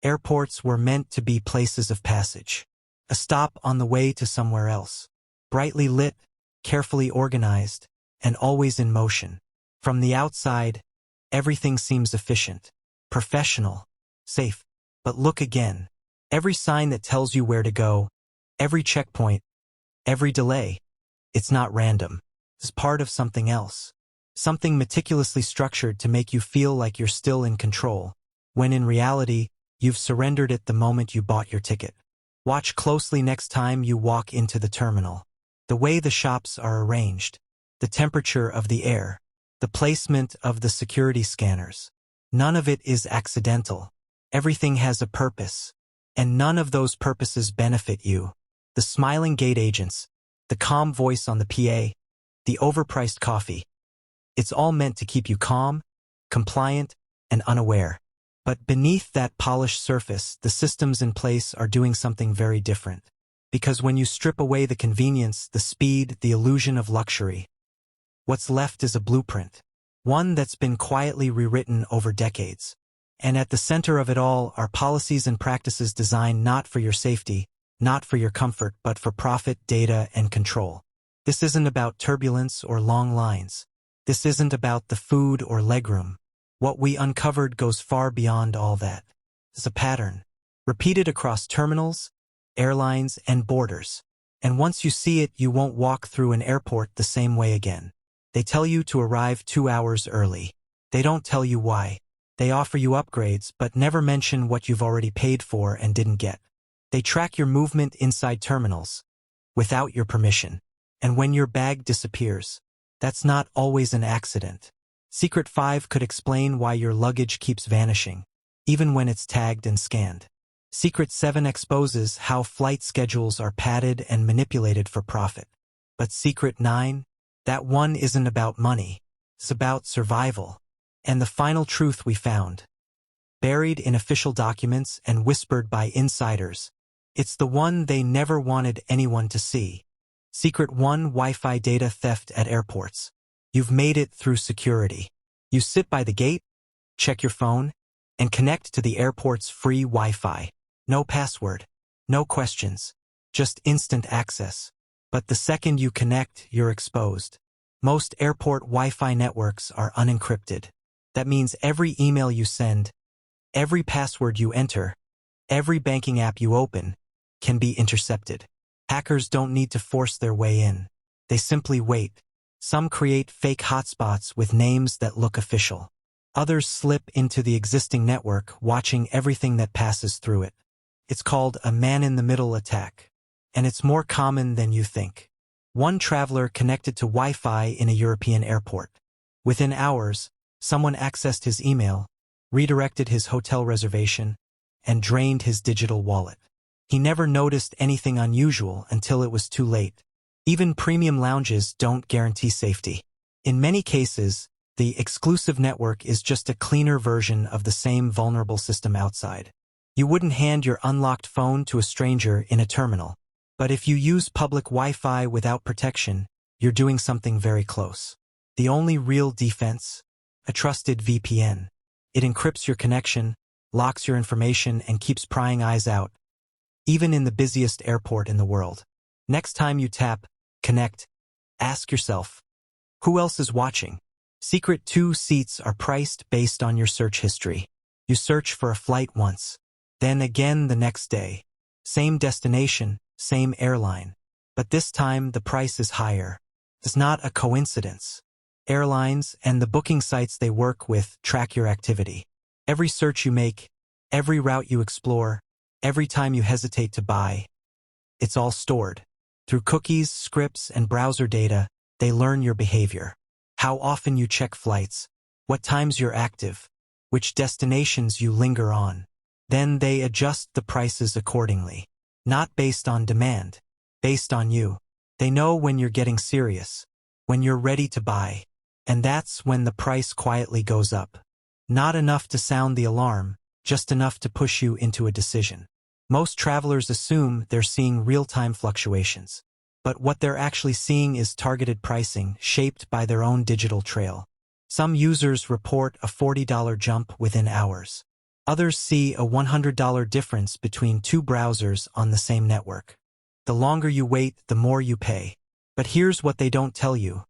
Airports were meant to be places of passage. A stop on the way to somewhere else. Brightly lit, carefully organized, and always in motion. From the outside, everything seems efficient, professional, safe. But look again. Every sign that tells you where to go, every checkpoint, every delay, it's not random. It's part of something else. Something meticulously structured to make you feel like you're still in control, when in reality, you've surrendered it the moment you bought your ticket. Watch closely next time you walk into the terminal. The way the shops are arranged, the temperature of the air, the placement of the security scanners. None of it is accidental. Everything has a purpose, and none of those purposes benefit you. The smiling gate agents, the calm voice on the PA, the overpriced coffee. It's all meant to keep you calm, compliant, and unaware. But beneath that polished surface, the systems in place are doing something very different. Because when you strip away the convenience, the speed, the illusion of luxury, what's left is a blueprint. One that's been quietly rewritten over decades. And at the center of it all are policies and practices designed not for your safety, not for your comfort, but for profit, data, and control. This isn't about turbulence or long lines. This isn't about the food or legroom. What we uncovered goes far beyond all that. It's a pattern, repeated across terminals, airlines, and borders. And once you see it, you won't walk through an airport the same way again. They tell you to arrive 2 hours early. They don't tell you why. They offer you upgrades, but never mention what you've already paid for and didn't get. They track your movement inside terminals, without your permission. And when your bag disappears, that's not always an accident. Secret 5 could explain why your luggage keeps vanishing, even when it's tagged and scanned. Secret 7 exposes how flight schedules are padded and manipulated for profit. But Secret 9? That one isn't about money. It's about survival. And the final truth we found, buried in official documents and whispered by insiders, it's the one they never wanted anyone to see. Secret 1: Wi-Fi data theft at airports. You've made it through security. You sit by the gate, check your phone, and connect to the airport's free Wi-Fi. No password, no questions, just instant access. But the second you connect, you're exposed. Most airport Wi-Fi networks are unencrypted. That means every email you send, every password you enter, every banking app you open, can be intercepted. Hackers don't need to force their way in. They simply wait. Some create fake hotspots with names that look official. Others slip into the existing network, watching everything that passes through it. It's called a man-in-the-middle attack. And it's more common than you think. One traveler connected to Wi-Fi in a European airport. Within hours, someone accessed his email, redirected his hotel reservation, and drained his digital wallet. He never noticed anything unusual until it was too late. Even premium lounges don't guarantee safety. In many cases, the exclusive network is just a cleaner version of the same vulnerable system outside. You wouldn't hand your unlocked phone to a stranger in a terminal. But if you use public Wi-Fi without protection, you're doing something very close. The only real defense? A trusted VPN. It encrypts your connection, locks your information, and keeps prying eyes out, even in the busiest airport in the world. Next time you tap Connect, ask yourself, who else is watching? Secret 2: seats are priced based on your search history. You search for a flight once, then again the next day. Same destination, same airline. But this time the price is higher. It's not a coincidence. Airlines and the booking sites they work with track your activity. Every search you make, every route you explore, every time you hesitate to buy, it's all stored. Through cookies, scripts, and browser data, they learn your behavior. How often you check flights, what times you're active, which destinations you linger on. Then they adjust the prices accordingly. Not based on demand, based on you. They know when you're getting serious, when you're ready to buy. And that's when the price quietly goes up. Not enough to sound the alarm, just enough to push you into a decision. Most travelers assume they're seeing real-time fluctuations. But what they're actually seeing is targeted pricing shaped by their own digital trail. Some users report a $40 jump within hours. Others see a $100 difference between two browsers on the same network. The longer you wait, the more you pay. But here's what they don't tell you.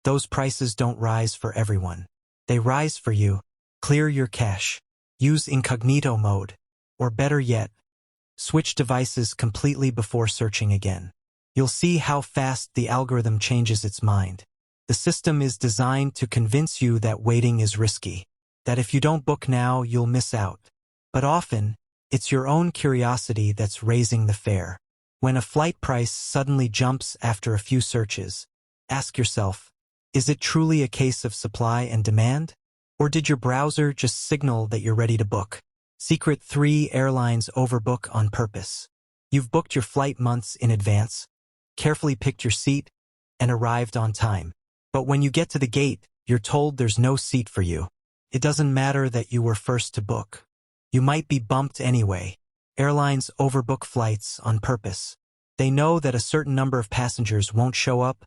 Those prices don't rise for everyone. They rise for you. Clear your cache. Use incognito mode. Or better yet, switch devices completely before searching again. You'll see how fast the algorithm changes its mind. The system is designed to convince you that waiting is risky, that if you don't book now, you'll miss out. But often, it's your own curiosity that's raising the fare. When a flight price suddenly jumps after a few searches, ask yourself, is it truly a case of supply and demand? Or did your browser just signal that you're ready to book? Secret 3: Airlines overbook on purpose. You've booked your flight months in advance, carefully picked your seat, and arrived on time. But when you get to the gate, you're told there's no seat for you. It doesn't matter that you were first to book. You might be bumped anyway. Airlines overbook flights on purpose. They know that a certain number of passengers won't show up,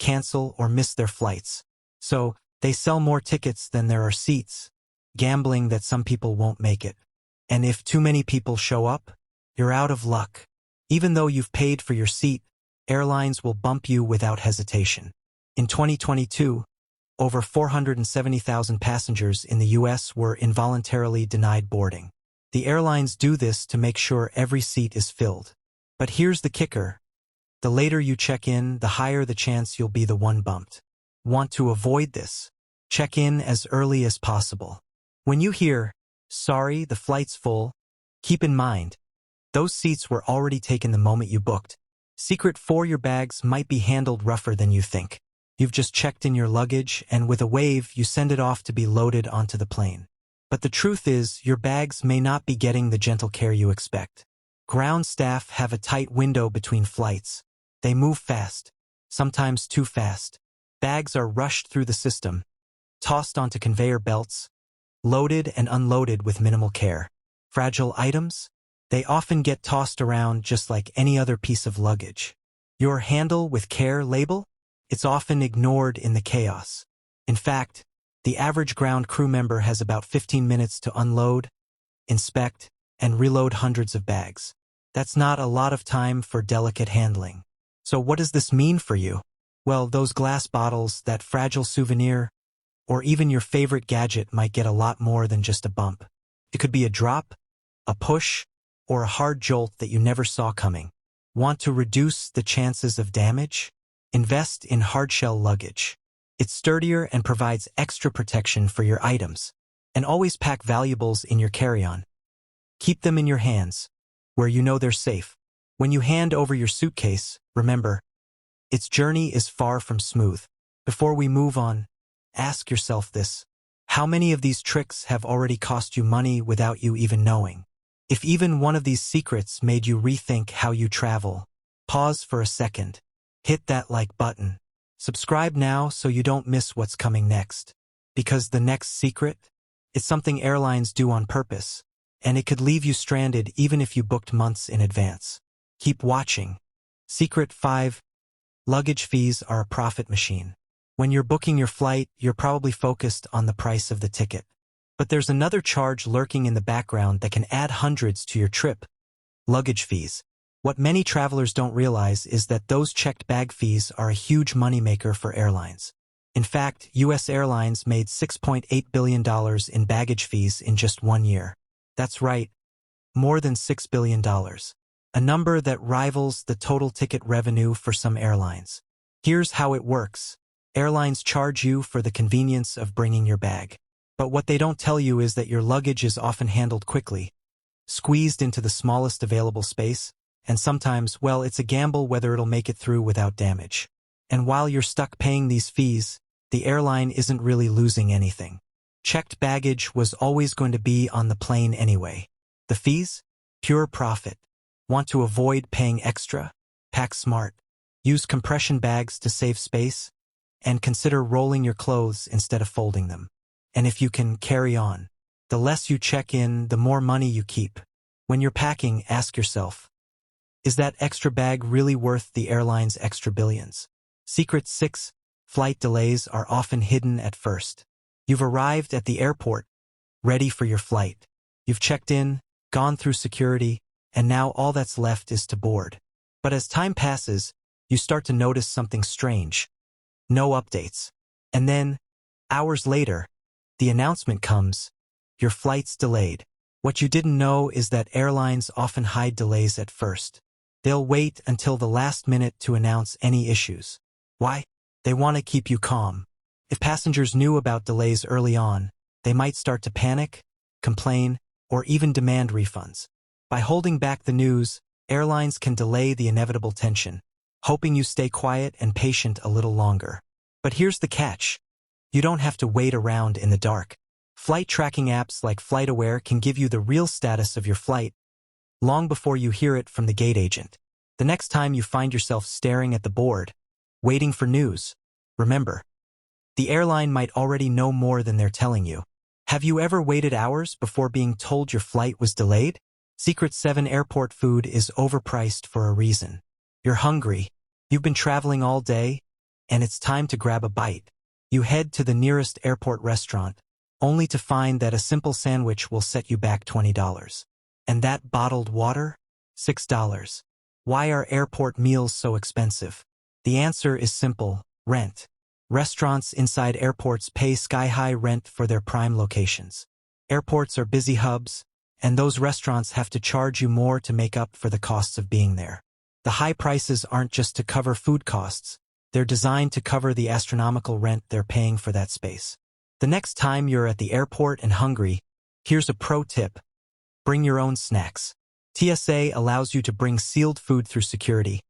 cancel, or miss their flights. So, they sell more tickets than there are seats, gambling that some people won't make it. And if too many people show up, you're out of luck. Even though you've paid for your seat, airlines will bump you without hesitation. In 2022, over 470,000 passengers in the U.S. were involuntarily denied boarding. The airlines do this to make sure every seat is filled. But here's the kicker. The later you check in, the higher the chance you'll be the one bumped. Want to avoid this? Check in as early as possible. When you hear, "Sorry, the flight's full," keep in mind, those seats were already taken the moment you booked. Secret 4: Your bags might be handled rougher than you think. You've just checked in your luggage, and with a wave, you send it off to be loaded onto the plane. But the truth is, your bags may not be getting the gentle care you expect. Ground staff have a tight window between flights. They move fast, sometimes too fast. Bags are rushed through the system, tossed onto conveyor belts, loaded and unloaded with minimal care. Fragile items? They often get tossed around just like any other piece of luggage. Your "handle with care" label? It's often ignored in the chaos. In fact, the average ground crew member has about 15 minutes to unload, inspect, and reload hundreds of bags. That's not a lot of time for delicate handling. So what does this mean for you? Well, those glass bottles, that fragile souvenir, or even your favorite gadget might get a lot more than just a bump. It could be a drop, a push, or a hard jolt that you never saw coming. Want to reduce the chances of damage? Invest in hardshell luggage. It's sturdier and provides extra protection for your items. And always pack valuables in your carry-on. Keep them in your hands, where you know they're safe. When you hand over your suitcase, remember, its journey is far from smooth. Before we move on, ask yourself this. How many of these tricks have already cost you money without you even knowing? If even one of these secrets made you rethink how you travel, pause for a second. Hit that like button. Subscribe now so you don't miss what's coming next. Because the next secret? It's something airlines do on purpose, and it could leave you stranded even if you booked months in advance. Keep watching. Secret 5. Luggage fees are a profit machine. When you're booking your flight, you're probably focused on the price of the ticket. But there's another charge lurking in the background that can add hundreds to your trip. Luggage fees. What many travelers don't realize is that those checked bag fees are a huge moneymaker for airlines. In fact, U.S. Airlines made $6.8 billion in baggage fees in just 1 year. That's right, more than $6 billion. A number that rivals the total ticket revenue for some airlines. Here's how it works. Airlines charge you for the convenience of bringing your bag. But what they don't tell you is that your luggage is often handled quickly, squeezed into the smallest available space, and sometimes, well, it's a gamble whether it'll make it through without damage. And while you're stuck paying these fees, the airline isn't really losing anything. Checked baggage was always going to be on the plane anyway. The fees? Pure profit. Want to avoid paying extra? Pack smart. Use compression bags to save space, and consider rolling your clothes instead of folding them. And if you can, carry on. The less you check in, the more money you keep. When you're packing, ask yourself, is that extra bag really worth the airline's extra billions? Secret 6. Flight delays are often hidden at first. You've arrived at the airport, ready for your flight. You've checked in, gone through security, and now all that's left is to board. But as time passes, you start to notice something strange. No updates. And then, hours later, the announcement comes, your flight's delayed. What you didn't know is that airlines often hide delays at first. They'll wait until the last minute to announce any issues. Why? They want to keep you calm. If passengers knew about delays early on, they might start to panic, complain, or even demand refunds. By holding back the news, airlines can delay the inevitable tension, hoping you stay quiet and patient a little longer. But here's the catch. You don't have to wait around in the dark. Flight tracking apps like FlightAware can give you the real status of your flight long before you hear it from the gate agent. The next time you find yourself staring at the board, waiting for news, remember, the airline might already know more than they're telling you. Have you ever waited hours before being told your flight was delayed? Secret 7 airport food is overpriced for a reason. You're hungry, you've been traveling all day, and it's time to grab a bite. You head to the nearest airport restaurant, only to find that a simple sandwich will set you back $20. And that bottled water? $6. Why are airport meals so expensive? The answer is simple: rent. Restaurants inside airports pay sky-high rent for their prime locations. Airports are busy hubs, and those restaurants have to charge you more to make up for the costs of being there. The high prices aren't just to cover food costs, they're designed to cover the astronomical rent they're paying for that space. The next time you're at the airport and hungry, here's a pro tip: bring your own snacks. TSA allows you to bring sealed food through security,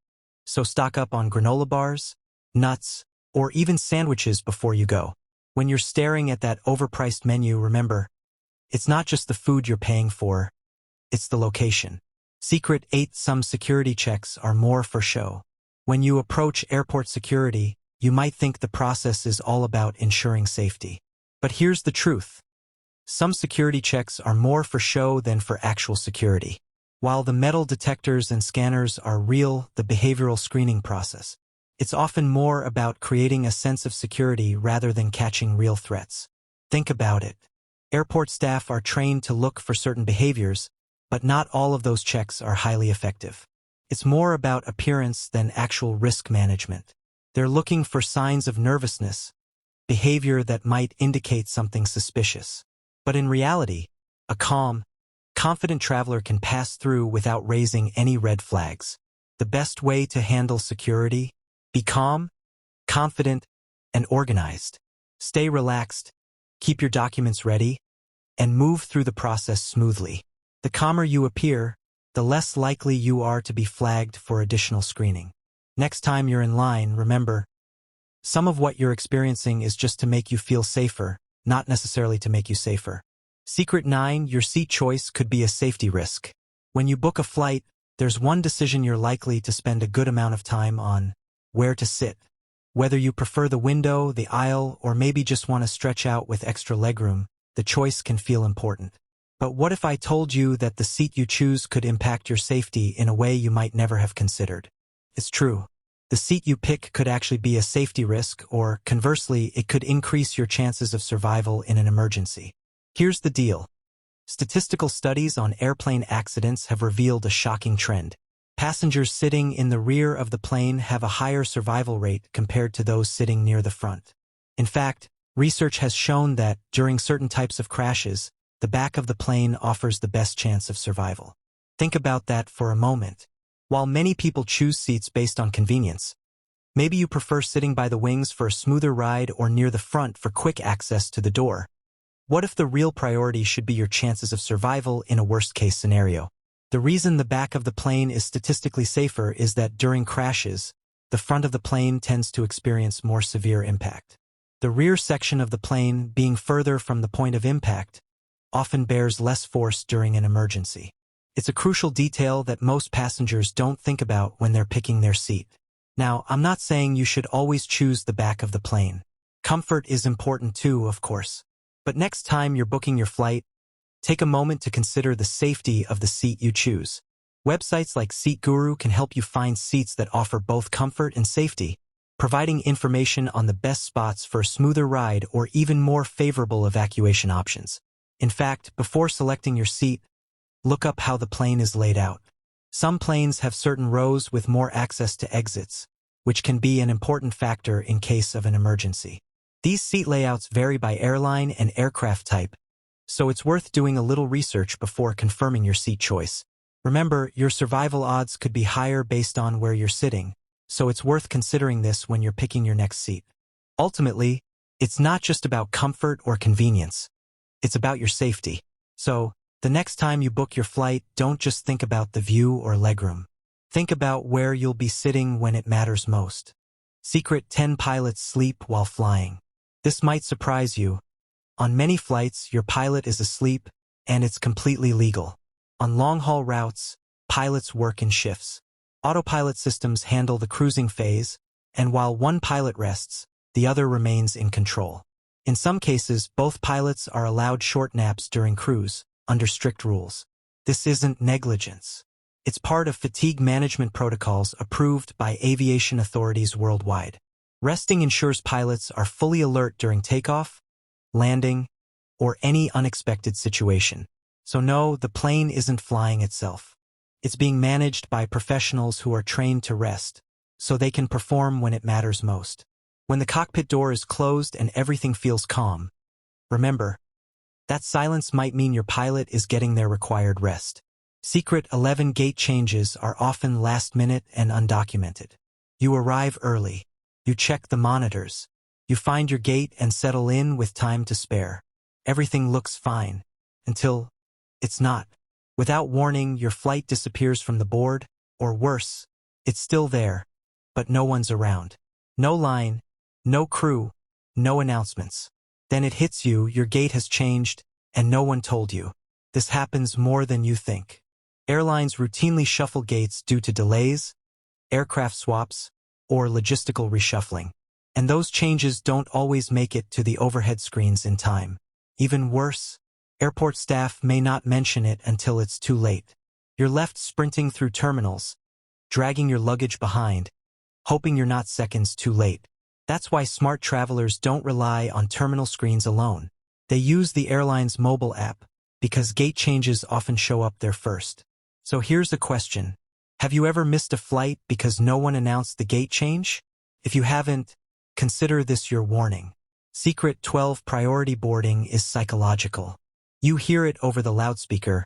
so stock up on granola bars, nuts, or even sandwiches before you go. When you're staring at that overpriced menu, remember, it's not just the food you're paying for, it's the location. Secret 8: some security checks are more for show. When you approach airport security, you might think the process is all about ensuring safety. But here's the truth. Some security checks are more for show than for actual security. While the metal detectors and scanners are real, the behavioral screening process, it's often more about creating a sense of security rather than catching real threats. Think about it. Airport staff are trained to look for certain behaviors, but not all of those checks are highly effective. It's more about appearance than actual risk management. They're looking for signs of nervousness, behavior that might indicate something suspicious. But in reality, a calm, confident traveler can pass through without raising any red flags. The best way to handle security: be calm, confident, and organized. Stay relaxed, keep your documents ready, and move through the process smoothly. The calmer you appear, the less likely you are to be flagged for additional screening. Next time you're in line, remember, some of what you're experiencing is just to make you feel safer, not necessarily to make you safer. Secret 9: your seat choice could be a safety risk. When you book a flight, there's one decision you're likely to spend a good amount of time on: where to sit. Whether you prefer the window, the aisle, or maybe just want to stretch out with extra legroom, the choice can feel important. But what if I told you that the seat you choose could impact your safety in a way you might never have considered? It's true. The seat you pick could actually be a safety risk, or conversely, it could increase your chances of survival in an emergency. Here's the deal. Statistical studies on airplane accidents have revealed a shocking trend. Passengers sitting in the rear of the plane have a higher survival rate compared to those sitting near the front. In fact, research has shown that, during certain types of crashes, the back of the plane offers the best chance of survival. Think about that for a moment. While many people choose seats based on convenience, maybe you prefer sitting by the wings for a smoother ride or near the front for quick access to the door. What if the real priority should be your chances of survival in a worst-case scenario? The reason the back of the plane is statistically safer is that during crashes, the front of the plane tends to experience more severe impact. The rear section of the plane, being further from the point of impact, often bears less force during an emergency. It's a crucial detail that most passengers don't think about when they're picking their seat. Now, I'm not saying you should always choose the back of the plane. Comfort is important too, of course. But next time you're booking your flight, take a moment to consider the safety of the seat you choose. Websites like Seat Guru can help you find seats that offer both comfort and safety, providing information on the best spots for a smoother ride or even more favorable evacuation options. In fact, before selecting your seat, look up how the plane is laid out. Some planes have certain rows with more access to exits, which can be an important factor in case of an emergency. These seat layouts vary by airline and aircraft type, so it's worth doing a little research before confirming your seat choice. Remember, your survival odds could be higher based on where you're sitting, so it's worth considering this when you're picking your next seat. Ultimately, it's not just about comfort or convenience. It's about your safety. So, the next time you book your flight, don't just think about the view or legroom. Think about where you'll be sitting when it matters most. Secret: 10 pilots sleep while flying. This might surprise you. On many flights, your pilot is asleep, and it's completely legal. On long-haul routes, pilots work in shifts. Autopilot systems handle the cruising phase, and while one pilot rests, the other remains in control. In some cases, both pilots are allowed short naps during cruise, under strict rules. This isn't negligence. It's part of fatigue management protocols approved by aviation authorities worldwide. Resting ensures pilots are fully alert during takeoff, landing, or any unexpected situation. So no, the plane isn't flying itself. It's being managed by professionals who are trained to rest, so they can perform when it matters most. When the cockpit door is closed and everything feels calm, remember, that silence might mean your pilot is getting their required rest. Secret: 11 gate changes are often last-minute and undocumented. You arrive early. You check the monitors. You find your gate and settle in with time to spare. Everything looks fine, until it's not. Without warning, your flight disappears from the board, or worse, it's still there, but no one's around. No line, no crew, no announcements. Then it hits you: your gate has changed, and no one told you. This happens more than you think. Airlines routinely shuffle gates due to delays, aircraft swaps, or logistical reshuffling. And those changes don't always make it to the overhead screens in time. Even worse, airport staff may not mention it until it's too late. You're left sprinting through terminals, dragging your luggage behind, hoping you're not seconds too late. That's why smart travelers don't rely on terminal screens alone. They use the airline's mobile app, because gate changes often show up there first. So here's a question. Have you ever missed a flight because no one announced the gate change? If you haven't, consider this your warning. Secret: 12 priority boarding is psychological. You hear it over the loudspeaker.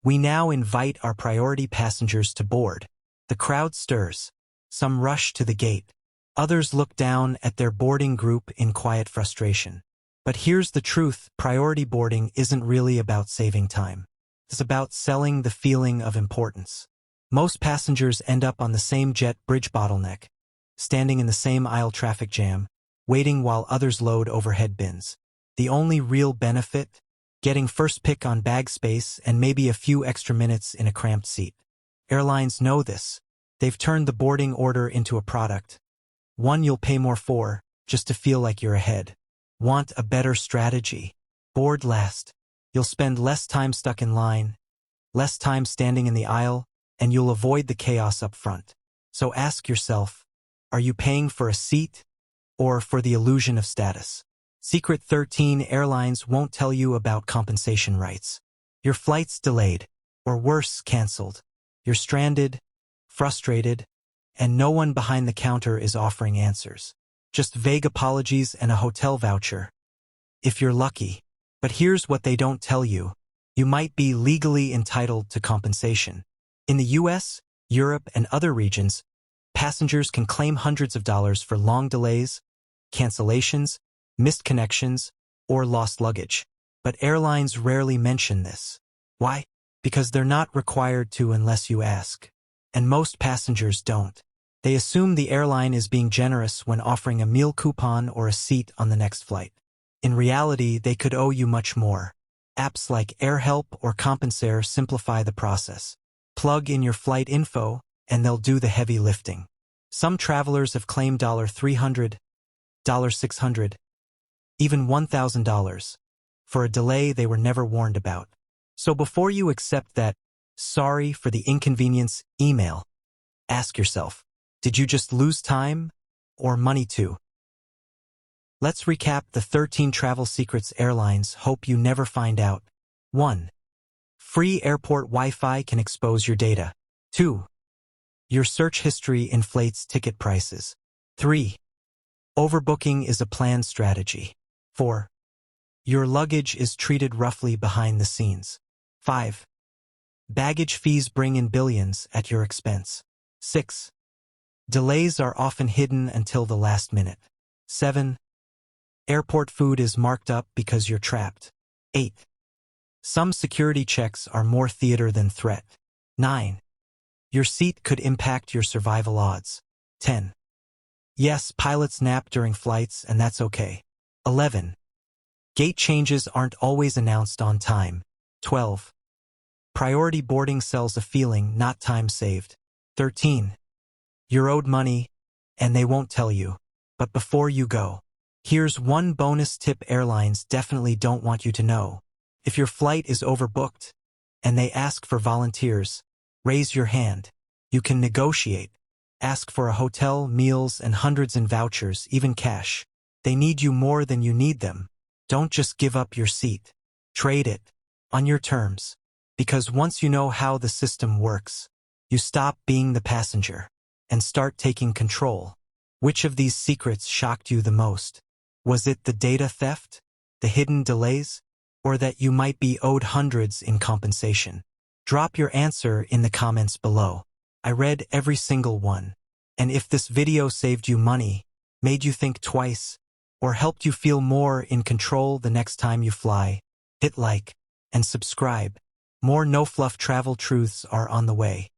We now invite our priority passengers to board. The crowd stirs. Some rush to the gate. Others look down at their boarding group in quiet frustration. But here's the truth: priority boarding isn't really about saving time. It's about selling the feeling of importance. Most passengers end up on the same jet bridge bottleneck, standing in the same aisle traffic jam, waiting while others load overhead bins. The only real benefit? Getting first pick on bag space and maybe a few extra minutes in a cramped seat. Airlines know this. They've turned the boarding order into a product. One you'll pay more for, just to feel like you're ahead. Want a better strategy? Board last. You'll spend less time stuck in line, less time standing in the aisle, and you'll avoid the chaos up front. So ask yourself, are you paying for a seat or for the illusion of status? Secret: 13 airlines won't tell you about compensation rights. Your flight's delayed, or worse, canceled. You're stranded, frustrated, and no one behind the counter is offering answers. Just vague apologies and a hotel voucher, if you're lucky. But here's what they don't tell you. You might be legally entitled to compensation. In the US, Europe, and other regions, passengers can claim hundreds of dollars for long delays, cancellations, missed connections, or lost luggage. But airlines rarely mention this. Why? Because they're not required to unless you ask. And most passengers don't. They assume the airline is being generous when offering a meal coupon or a seat on the next flight. In reality, they could owe you much more. Apps like AirHelp or Compensaire simplify the process. Plug in your flight info, and they'll do the heavy lifting. Some travelers have claimed $300, $600, even $1,000 for a delay they were never warned about. So before you accept that "sorry for the inconvenience" email, ask yourself, did you just lose time or money too? Let's recap the 13 travel secrets airlines hope you never find out. 1. Free airport Wi-Fi can expose your data. 2. Your search history inflates ticket prices. 3. Overbooking is a planned strategy. 4. Your luggage is treated roughly behind the scenes. 5. Baggage fees bring in billions at your expense. 6. Delays are often hidden until the last minute. 7. Airport food is marked up because you're trapped. 8. Some security checks are more theater than threat. 9. Your seat could impact your survival odds. 10. Yes, pilots nap during flights, and that's okay. 11. Gate changes aren't always announced on time. 12. Priority boarding sells a feeling, not time saved. 13. You're owed money, and they won't tell you. But before you go, here's one bonus tip airlines definitely don't want you to know. If your flight is overbooked, and they ask for volunteers, raise your hand. You can negotiate. Ask for a hotel, meals, and hundreds in vouchers, even cash. They need you more than you need them. Don't just give up your seat. Trade it, on your terms. Because once you know how the system works, you stop being the passenger and start taking control. Which of these secrets shocked you the most? Was it the data theft, the hidden delays, or that you might be owed hundreds in compensation? Drop your answer in the comments below. I read every single one. And if this video saved you money, made you think twice, or helped you feel more in control the next time you fly, hit like and subscribe. More no-fluff travel truths are on the way.